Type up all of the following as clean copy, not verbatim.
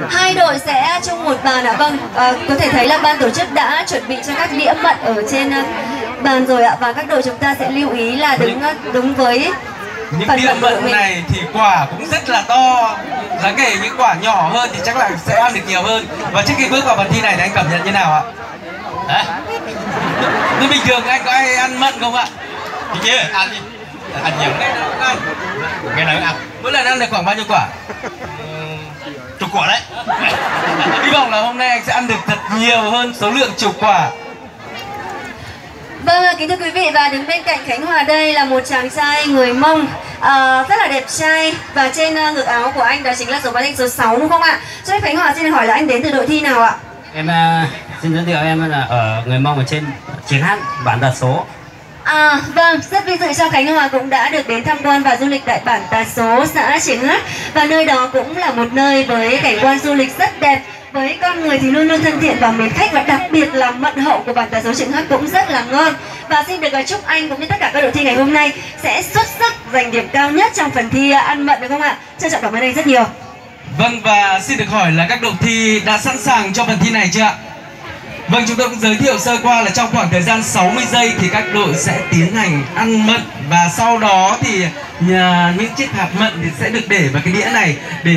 Hai đội sẽ chung một bàn ạ. Vâng, có thể thấy là ban tổ chức đã chuẩn bị cho các đĩa mận ở trên bàn rồi ạ. Và các đội chúng ta sẽ lưu ý là đứng đúng với những đĩa mận này thì quả cũng rất là to. Đáng kể những quả nhỏ hơn thì chắc là sẽ ăn được nhiều hơn. Và trước khi bước vào phần thi này thì anh cảm nhận như nào ạ? Đấy. Như bình thường anh có ai ăn mận không ạ? Thì chứ ăn đi. Ăn nhiều. Ngày nào ăn? Mỗi lần ăn được khoảng bao nhiêu quả? Chục quả đấy. Hy vọng là hôm nay anh sẽ ăn được thật nhiều hơn số lượng chục quả. Vâng, kính thưa quý vị, và đứng bên cạnh Khánh Hòa đây là một chàng trai người Mông rất là đẹp trai. Và trên ngực áo của anh đó chính là dấu báo danh số 6 đúng không ạ? Cho phép Khánh Hòa xin hỏi là anh đến từ đội thi nào ạ? Em xin giới thiệu em là ở người Mông ở trên Chiến Hát bản Tà Số. Vâng, rất vinh dự cho Khánh Hòa cũng đã được đến tham quan và du lịch tại bản Tà Số, xã Triển Hát. Và nơi đó cũng là một nơi với cảnh quan du lịch rất đẹp, với con người thì luôn luôn thân thiện và mến khách, và đặc biệt là mận hậu của bản Tà Số Triển Hát cũng rất là ngon. Và xin được chúc anh cũng như tất cả các đội thi ngày hôm nay sẽ xuất sắc giành điểm cao nhất trong phần thi ăn mận được không ạ? Trân trọng cảm ơn anh rất nhiều. Vâng, và xin được hỏi là các đội thi đã sẵn sàng cho phần thi này chưa ạ? Vâng, chúng tôi cũng giới thiệu sơ qua là trong khoảng thời gian 60 giây thì các đội sẽ tiến hành ăn mận. Và sau đó thì những chiếc hạt mận thì sẽ được để vào cái đĩa này, để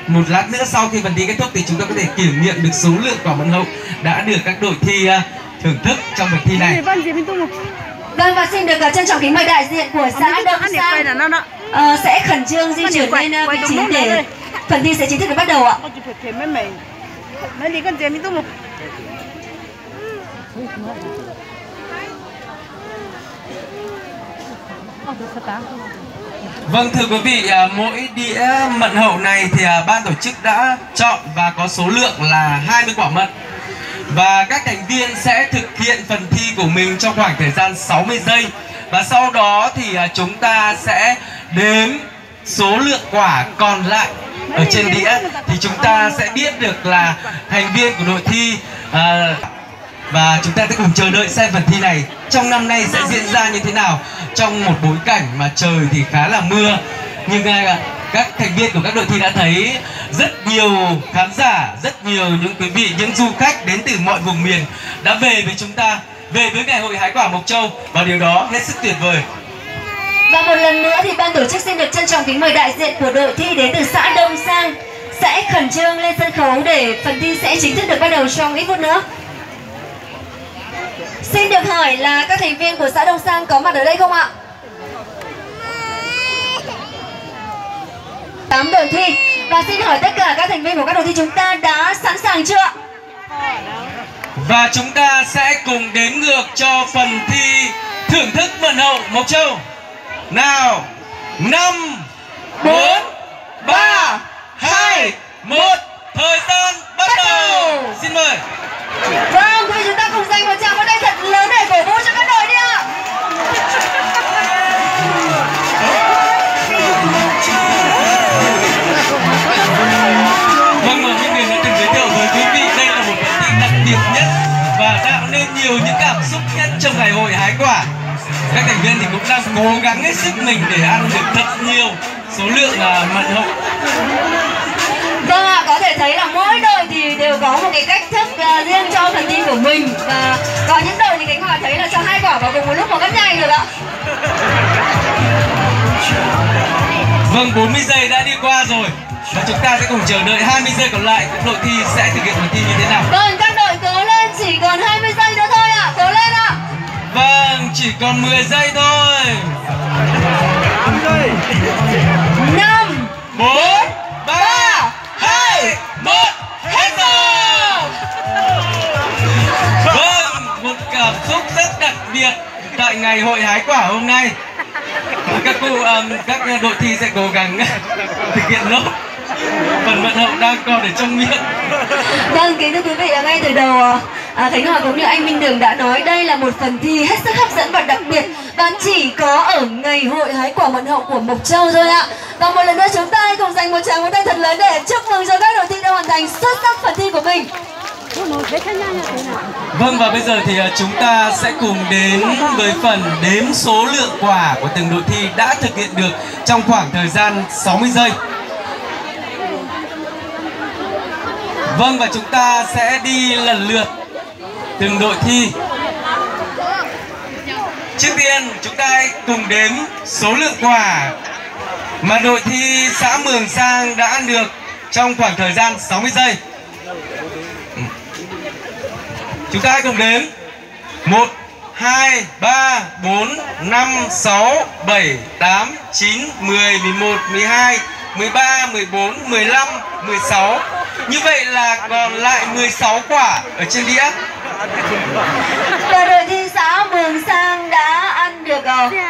một lát nữa sau khi phần thi kết thúc thì chúng ta có thể kiểm nghiệm được số lượng quả mận hậu đã được các đội thi thưởng thức trong phần thi này. Vâng, và xin được trân trọng kính mời đại diện của xã Đông Sang sẽ khẩn trương di chuyển lên vị trí để phần thi sẽ chính thức được bắt đầu ạ. Vâng, thưa quý vị, mỗi đĩa mận hậu này thì ban tổ chức đã chọn và có số lượng là 20 quả mận. Và các thành viên sẽ thực hiện phần thi của mình trong khoảng thời gian 60 giây. Và sau đó thì chúng ta sẽ đếm số lượng quả còn lại ở trên đĩa, thì chúng ta sẽ biết được là thành viên của đội thi và chúng ta sẽ cùng chờ đợi xem phần thi này trong năm nay sẽ diễn ra như thế nào, trong một bối cảnh mà trời thì khá là mưa. Nhưng các thành viên của các đội thi đã thấy rất nhiều khán giả, rất nhiều những quý vị, những du khách đến từ mọi vùng miền đã về với chúng ta, về với ngày hội hái quả Mộc Châu, và điều đó hết sức tuyệt vời. Và một lần nữa thì ban tổ chức xin được trân trọng kính mời đại diện của đội thi đến từ xã Đông Sang sẽ khẩn trương lên sân khấu để phần thi sẽ chính thức được bắt đầu trong ít phút nữa. Xin được hỏi là các thành viên của xã Đông Sang có mặt ở đây không ạ? 8 đội thi. Và xin hỏi tất cả các thành viên của các đội thi chúng ta đã sẵn sàng chưa? Và chúng ta sẽ cùng đếm ngược cho phần thi thưởng thức mận hậu Mộc Châu. Nào, 5, 4, 3, 2, 1, thời gian bắt đầu. Xin mời. Vâng, thì chúng ta cùng dành một tràng pháo tay thật lớn để cổ vũ cho các đội đi ạ. Vâng, mà Minh Huyền đã từng giới thiệu với quý vị, đây là một phần thi đặc biệt nhất và tạo nên nhiều những cảm xúc nhất trong ngày hội hái quả. Các thành viên thì cũng đang cố gắng hết sức mình để ăn được thật nhiều số lượng mận hậu. Vâng ạ, có thể thấy là mỗi đội thì đều có một cái cách thức riêng cho phần thi của mình. Và có những đội thì Khánh Hòa thấy là cho 2 quả vào cùng một lúc một cách nhanh được ạ. Vâng, 40 giây đã đi qua rồi và chúng ta sẽ cùng chờ đợi 20 giây còn lại đội thi sẽ thực hiện phần thi như thế nào. Vâng, các đội cố lên, chỉ còn 20 giây nữa thôi ạ, cố lên ạ. Vâng, chỉ còn 10 giây thôi. 5, 4, 3, 2, 1, hết giờ. Vâng, một cảm xúc rất đặc biệt tại ngày hội hái quả hôm nay. Các đội thi sẽ cố gắng thực hiện nốt phần mận hậu đang còn ở trong miệng. Vâng, kính thưa quý vị, ngay từ đầu Khánh Hòa cũng như anh Minh Đường đã nói đây là một phần thi hết sức hấp dẫn và đặc biệt, và chỉ có ở ngày hội hái quả mận hậu của Mộc Châu thôi ạ. Và một lần nữa chúng ta hãy cùng dành một tràng pháo tay thật lớn để chúc mừng cho các đội thi đã hoàn thành xuất sắc phần thi của mình. Vâng, và bây giờ thì chúng ta sẽ cùng đến với phần đếm số lượng quả của từng đội thi đã thực hiện được trong khoảng thời gian 60 giây. Vâng, và chúng ta sẽ đi lần lượt từng đội thi. Trước tiên chúng ta hãy cùng đếm số lượng quả mà đội thi xã Mường Sang đã ăn được trong khoảng thời gian 60 giây. Chúng ta hãy cùng đếm 1, 2, 3, 4, 5, 6, 7, 8, 9, 10, 11, 12, 13, 14, 15, 16. Như vậy là còn lại 16 quả ở trên đĩa. Và đội thi xã Mường Sang đã ăn được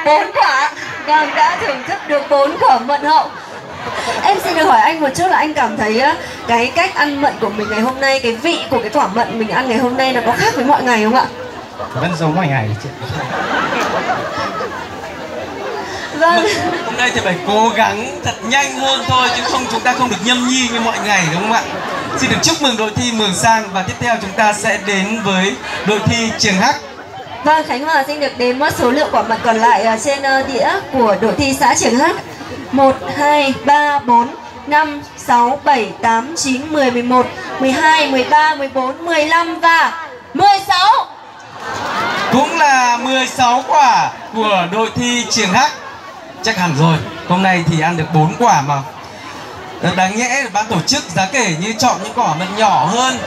4 quả. Vâng, đã thưởng thức được 4 quả mận hậu. Em xin được hỏi anh một chút là anh cảm thấy cái cách ăn mận của mình ngày hôm nay, cái vị của cái quả mận mình ăn ngày hôm nay nó có khác với mọi ngày không ạ? Vẫn giống mọi ngày chị. Vâng. Hôm nay thì phải cố gắng thật nhanh hơn thôi, chứ không chúng ta không được nhâm nhi như mọi ngày, đúng không ạ? Xin được chúc mừng đội thi Mường Sang, và tiếp theo chúng ta sẽ đến với đội thi Trường Hắc. Vâng, Khánh Hòa xin được đếm số lượng quả mận còn lại trên đĩa của đội thi xã Trường Hắc. 1, 2, 3, 4, 5, 6, 7, 8, 9, 10, 11, 12, 13, 14, 15 và 16. Cũng là 16 quả của đội thi Trường Hắc. Chắc hẳn rồi, hôm nay thì ăn được 4 quả mà. Đáng nhẽ ban tổ chức giá kể như chọn những quả mận nhỏ hơn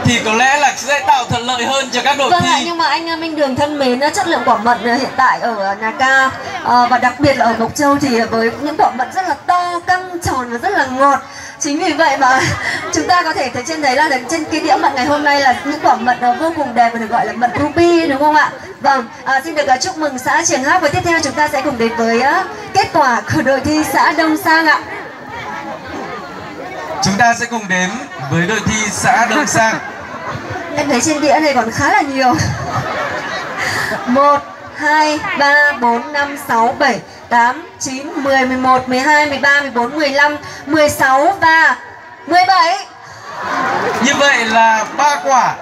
thì có lẽ là sẽ tạo thuận lợi hơn cho các đội Vâng thi. ạ, nhưng mà anh Minh Đường thân mến, chất lượng quả mận hiện tại ở nhà ca và đặc biệt là ở Mộc Châu thì với những quả mận rất là to, căng, tròn và rất là ngọt. Chính vì vậy mà chúng ta có thể thấy trên đấy là trên cái đĩa mận ngày hôm nay là những quả mận vô cùng đẹp và được gọi là mận ruby, đúng không ạ? Vâng, xin được chúc mừng xã Trường Hắc, và tiếp theo chúng ta sẽ cùng đến với kết quả của đội thi xã Đông Sang ạ. Chúng ta sẽ cùng đếm với đội thi xã Đông Sang. Em thấy trên đĩa này còn khá là nhiều. 1, 2, 3, 4, 5, 6, 7, 8, 9, 10, 11, 12, 13, 14, 15, 16 và 17. Như vậy là 3 quả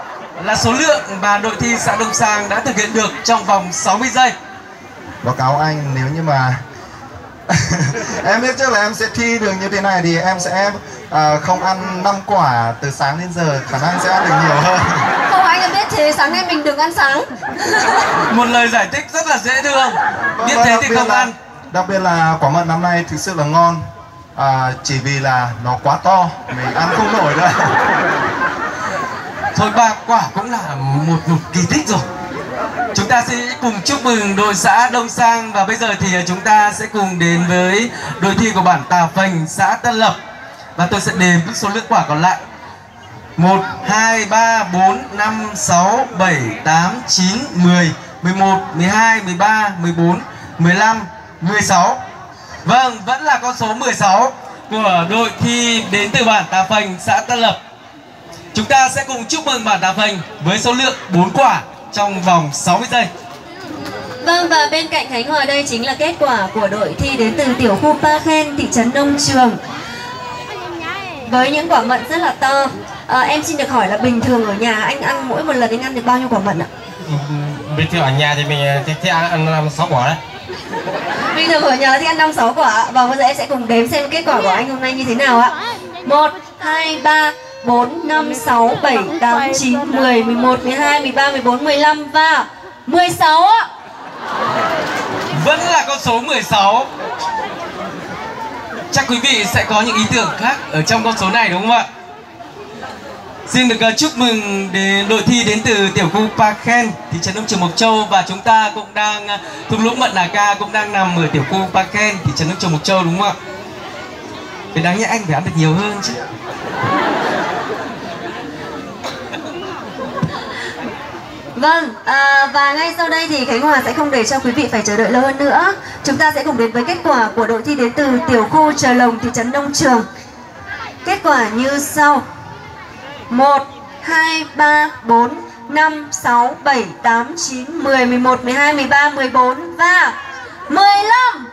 là số lượng mà đội thi xã Đông Sang đã thực hiện được trong vòng 60 giây. Báo cáo anh, nếu như mà em biết trước là em sẽ thi được như thế này thì em sẽ không ăn 5 quả từ sáng đến giờ, khả năng sẽ ăn được nhiều hơn. Không, anh đã biết thế, sáng nay mình đừng ăn sáng. Một lời giải thích rất là dễ thương. Biết thế thì không ăn. Đặc biệt là quả mận năm nay thực sự là ngon, chỉ vì là nó quá to, mình ăn không nổi đâu. Thôi 3 quả cũng là một kỳ tích rồi. Chúng ta sẽ cùng chúc mừng đội xã Đông Sang, và bây giờ thì chúng ta sẽ cùng đến với đội thi của bản Tà Phành, xã Tân Lập. Và tôi sẽ đếm số lượng quả còn lại. 1, 2, 3, 4, 5, 6, 7, 8, 9, 10, 11, 12, 13, 14, 15, 16. Vâng, vẫn là con số 16 của đội thi đến từ bản Tà Phành, xã Tân Lập. Chúng ta sẽ cùng chúc mừng bản Tà Phành với số lượng 4 quả trong vòng 60 giây. Vâng, và bên cạnh Khánh Hòa đây chính là kết quả của đội thi đến từ tiểu khu Pa Khen, thị trấn Nông Trường, với những quả mận rất là to. Em xin được hỏi là bình thường ở nhà anh ăn mỗi một lần anh ăn được bao nhiêu quả mận ạ? Bình thường ở nhà thì mình thích ăn 6 quả đấy. Bình thường ở nhà thì ăn 5-6 quả. Và bây giờ em sẽ cùng đếm xem kết quả của anh hôm nay như thế nào ạ. 1, 2, 3, 4, 5, 6, 7, 8, 9, 10, 11, 12, 13, 14, 15 và 16 ạ. Vẫn là con số 16. Chắc quý vị sẽ có những ý tưởng khác ở trong con số này, đúng không ạ? Xin được chúc mừng đến đội thi đến từ tiểu khu Pa Khen, thị trấn Nông Trường, Mộc Châu. Và chúng ta cũng đang, thung lũng Mận Nà Ca cũng đang nằm ở tiểu khu Pa Khen, thị trấn Nông Trường, Mộc Châu, đúng không ạ? Thì đáng nhẽ anh phải ăn được nhiều hơn chứ. Vâng, và ngay sau đây thì Khánh Hòa sẽ không để cho quý vị phải chờ đợi lâu hơn nữa. Chúng ta sẽ cùng đến với kết quả của đội thi đến từ tiểu khu Trà Lồng, thị trấn Nông Trường. Kết quả như sau: 1, 2, 3, 4, 5, 6, 7, 8, 9, 10, 11, 12, 13, 14 và 15.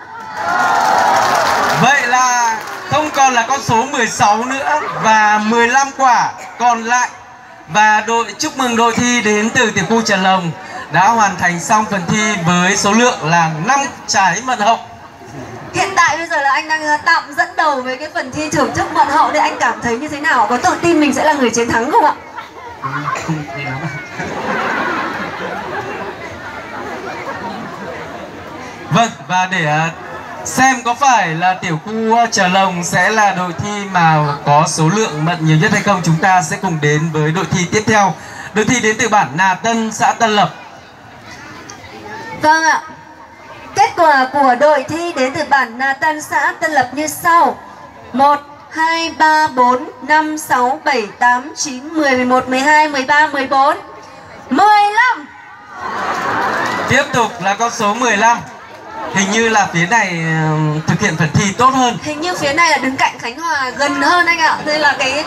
Vậy là không còn là con số 16 nữa và 15 quả còn lại. Và chúc mừng đội thi đến từ tiểu khu Trà Lồng đã hoàn thành xong phần thi với số lượng là 5 trái mận hậu. Hiện tại bây giờ là anh đang tạm dẫn đầu với cái phần thi thưởng thức mận hậu, thì anh cảm thấy như thế nào? Có tự tin mình sẽ là người chiến thắng không ạ? Không tin lắm. Vâng, và để xem có phải là tiểu khu Trà Lồng sẽ là đội thi mà có số lượng mận nhiều nhất hay không, chúng ta sẽ cùng đến với đội thi tiếp theo. Đội thi đến từ bản Nà Tân, xã Tân Lập. Vâng ạ. Kết quả của đội thi đến từ bản Nà Tân, xã Tân Lập như sau: 1, 2, 3, 4, 5, 6, 7, 8, 9, 10, 11, 12, 13, 14, 15. Tiếp tục là con số 15. Hình như là phía này thực hiện phần thi tốt hơn. Hình như phía này là đứng cạnh Khánh Hòa gần hơn anh ạ. Đây là cái